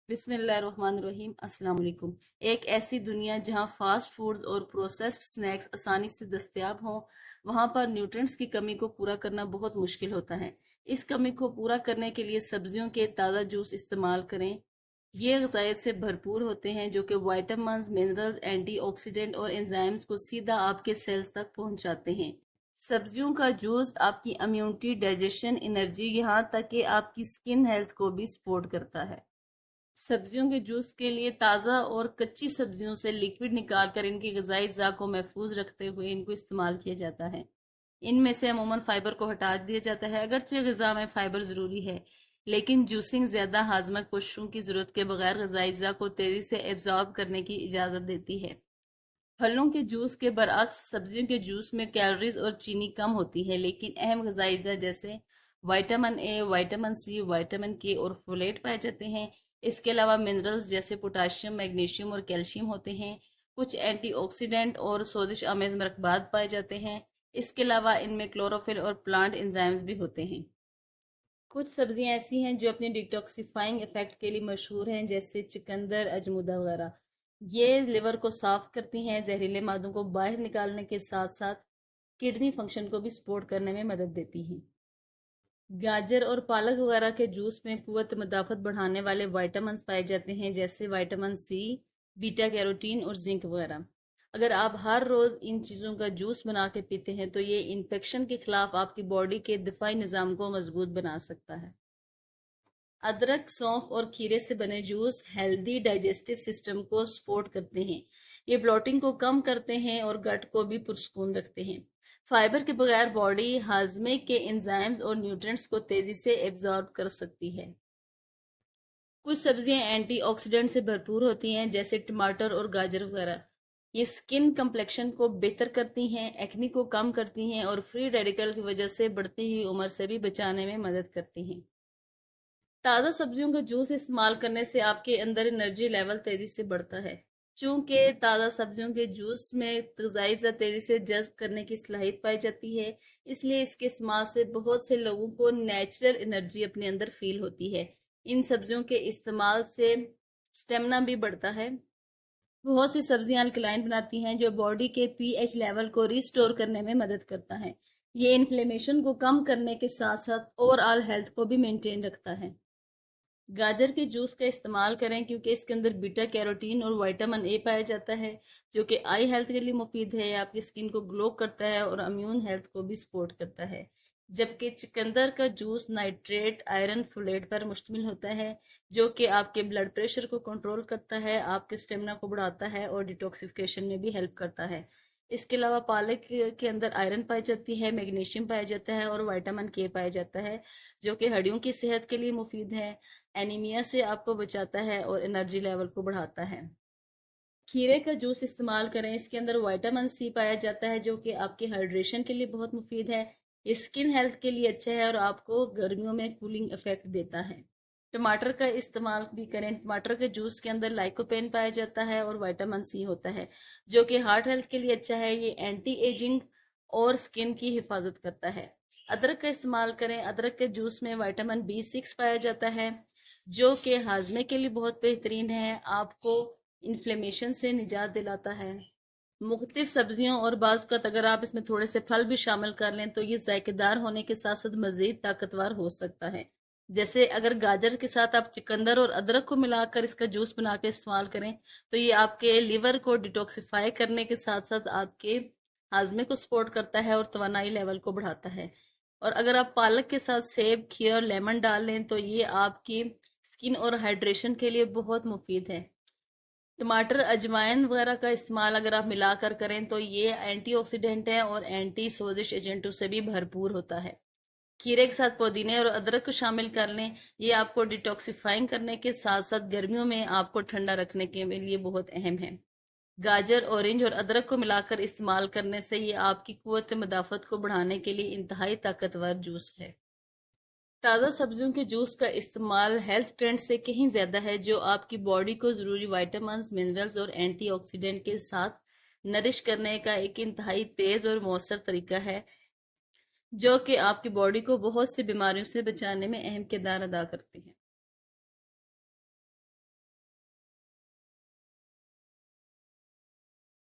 بسم اللہ الرحمن الرحیم۔ السلام علیکم۔ ایک ایسی دنیا جہاں فاسٹ فوڈ اور پروسیسڈ سنیکس آسانی سے دستیاب ہوں، وہاں پر نیوٹرینٹس کی کمی کو پورا کرنا بہت مشکل ہوتا ہے۔ اس کمی کو پورا کرنے کے لیے سبزیوں کے تازہ جوس استعمال کریں۔ یہ غذائیت سے بھرپور ہوتے ہیں جو کہ وائٹامنز، منرلز، اینٹی آکسیڈنٹ اور انزائمز کو سیدھا آپ کے سیلز تک پہنچاتے ہیں۔ سبزیوں کا جوس آپ کی امیونٹی، ڈائجیشن، انرجی، یہاں تک کہ آپ کی سکن ہیلتھ کو بھی سپورٹ کرتا ہے۔ سبزیوں کے جوس کے لیے تازہ اور کچی سبزیوں سے لیکوڈ نکال کر ان کی غذائی اجزاء کو محفوظ رکھتے ہوئے ان کو استعمال کیا جاتا ہے۔ ان میں سے عموماً فائبر کو ہٹا دیا جاتا ہے، اگرچہ غذا میں فائبر ضروری ہے، لیکن جوسنگ زیادہ ہاضمہ کوششوں کی ضرورت کے بغیر غذائی اجزاء کو تیزی سے ایبزارب کرنے کی اجازت دیتی ہے۔ پھلوں کے جوس کے برعکس سبزیوں کے جوس میں کیلوریز اور چینی کم ہوتی ہے، لیکن اہم غذائی اجزاء جیسے vitamin A, vitamin C, vitamin K اور فولیٹ پائے جاتے ہیں۔ اس کے علاوہ منرلز جیسے پوٹاشیم، میگنیشیم اور کیلشیم ہوتے ہیں۔ کچھ اینٹی آکسیڈنٹ اور سوزش آمیز مرکبات پائے جاتے ہیں۔ اس کے علاوہ ان میں کلوروفل اور پلانٹ انزائمز بھی ہوتے ہیں۔ کچھ سبزیاں ایسی ہیں جو اپنے ڈیٹاکسیفائنگ ایفیکٹ کے لیے مشہور ہیں، جیسے چکندر، اجمودا وغیرہ۔ یہ لیور کو صاف کرتی ہیں، زہریلے مادوں کو باہر نکالنے کے ساتھ ساتھ کڈنی فنکشن کو بھی سپورٹ کرنے میں مدد دیتی ہیں۔ گاجر اور پالک وغیرہ کے جوس میں قوت مدافعت بڑھانے والے وائٹامنز پائے جاتے ہیں، جیسے وائٹامن سی، بیٹا کیروٹین اور زنک وغیرہ۔ اگر آپ ہر روز ان چیزوں کا جوس بنا کے پیتے ہیں تو یہ انفیکشن کے خلاف آپ کی باڈی کے دفاعی نظام کو مضبوط بنا سکتا ہے۔ ادرک، سونف اور کھیرے سے بنے جوس ہیلدی ڈائجسٹو سسٹم کو سپورٹ کرتے ہیں۔ یہ بلوٹنگ کو کم کرتے ہیں اور گٹ کو بھی پرسکون رکھتے ہیں۔ فائبر کے بغیر باڈی ہاضمے کے انزائمز اور نیوٹرینٹس کو تیزی سے ایبزارب کر سکتی ہے۔ کچھ سبزیاں اینٹی آکسیڈنٹ سے بھرپور ہوتی ہیں، جیسے ٹماٹر اور گاجر وغیرہ۔ یہ سکن کمپلیکشن کو بہتر کرتی ہیں، ایکنی کو کم کرتی ہیں اور فری ریڈیکل کی وجہ سے بڑھتی ہوئی عمر سے بھی بچانے میں مدد کرتی ہیں۔ تازہ سبزیوں کا جوس استعمال کرنے سے آپ کے اندر انرجی لیول تیزی سے بڑھتا ہے۔ چونکہ تازہ سبزیوں کے جوس میں غذائی اجزاء تیزی سے جذب کرنے کی صلاحیت پائی جاتی ہے، اس لیے اس کے استعمال سے بہت سے لوگوں کو نیچرل انرجی اپنے اندر فیل ہوتی ہے۔ ان سبزیوں کے استعمال سے سٹیمنا بھی بڑھتا ہے۔ بہت سی سبزیاں الکلائن بناتی ہیں جو باڈی کے پی ایچ لیول کو ریسٹور کرنے میں مدد کرتا ہے۔ یہ انفلیمیشن کو کم کرنے کے ساتھ ساتھ اوور آل ہیلتھ کو بھی مینٹین رکھتا ہے۔ گاجر کے جوس کا استعمال کریں کیونکہ اس کے اندر بیٹا کیروٹین اور وائٹامن اے پایا جاتا ہے جو کہ آئی ہیلتھ کے لیے مفید ہے، آپ کی سکن کو گلو کرتا ہے اور امیون ہیلتھ کو بھی سپورٹ کرتا ہے۔ جبکہ چکندر کا جوس نائٹریٹ، آئرن، فولیٹ پر مشتمل ہوتا ہے جو کہ آپ کے بلڈ پریشر کو کنٹرول کرتا ہے، آپ کے سٹیمنا کو بڑھاتا ہے اور ڈیٹاکسیفیکیشن میں بھی ہیلپ کرتا ہے۔ اس کے علاوہ پالک کے اندر آئرن پائی جاتی ہے، میگنیشیم پایا جاتا ہے اور وائٹامن کے پایا جاتا ہے جو کہ ہڈیوں کی صحت کے لیے مفید ہے، اینیمیا سے آپ کو بچاتا ہے اور انرجی لیول کو بڑھاتا ہے۔ کھیرے کا جوس استعمال کریں، اس کے اندر وائٹامن سی پایا جاتا ہے جو کہ آپ کی ہائیڈریشن کے لیے بہت مفید ہے، یہ سکن ہیلتھ کے لیے اچھا ہے اور آپ کو گرمیوں میں کولنگ ایفیکٹ دیتا ہے۔ ٹماٹر کا استعمال بھی کریں، ٹماٹر کے جوس کے اندر لائکوپین پایا جاتا ہے اور وائٹامن سی ہوتا ہے جو کہ ہارٹ ہیلتھ کے لیے اچھا ہے، یہ اینٹی ایجنگ اور سکن کی حفاظت کرتا ہے۔ ادرک کا استعمال کریں، ادرک کے جوس میں وائٹامن B6 پایا جاتا ہے جو کہ ہاضمے کے لیے بہت بہترین ہے، آپ کو انفلیمیشن سے نجات دلاتا ہے۔ مختلف سبزیوں اور بعض اوقات اگر آپ اس میں تھوڑے سے پھل بھی شامل کر لیں تو یہ ذائقہ دار ہونے کے ساتھ ساتھ مزید طاقتور ہو سکتا ہے۔ جیسے اگر گاجر کے ساتھ آپ چکندر اور ادرک کو ملا کر اس کا جوس بنا کے استعمال کریں تو یہ آپ کے لیور کو ڈیٹاکسیفائی کرنے کے ساتھ ساتھ آپ کے ہاضمے کو سپورٹ کرتا ہے اور توانائی لیول کو بڑھاتا ہے۔ اور اگر آپ پالک کے ساتھ سیب، کھیر اور لیمن ڈال لیں تو یہ آپ کی سکن اور ہائیڈریشن کے لیے بہت مفید ہے۔ ٹماٹر، اجوائن وغیرہ کا استعمال اگر آپ ملا کر کریں تو یہ اینٹی آکسیڈنٹ ہے اور اینٹی سوزش ایجنٹوں سے بھی بھرپور ہوتا ہے۔ کھیرے کے ساتھ پودینے اور ادرک کو شامل کر لیں، یہ آپ کو ڈیٹاکسیفائنگ کرنے کے ساتھ ساتھ گرمیوں میں آپ کو ٹھنڈا رکھنے کے لیے بہت اہم ہے۔ گاجر، اورنج اور ادرک کو ملا کر استعمال کرنے سے یہ آپ کی قوت مدافعت کو بڑھانے کے لیے انتہائی طاقتور جوس ہے۔ تازہ سبزیوں کے جوس کا استعمال ہیلتھ ٹرینڈ سے کہیں زیادہ ہے جو آپ کی باڈی کو ضروری وائٹامنز، منرلز اور اینٹی آکسیڈنٹ کے ساتھ نرش کرنے کا ایک انتہائی تیز اور مؤثر طریقہ ہے جو کہ آپ کی باڈی کو بہت سی بیماریوں سے بچانے میں اہم کردار ادا کرتے ہیں۔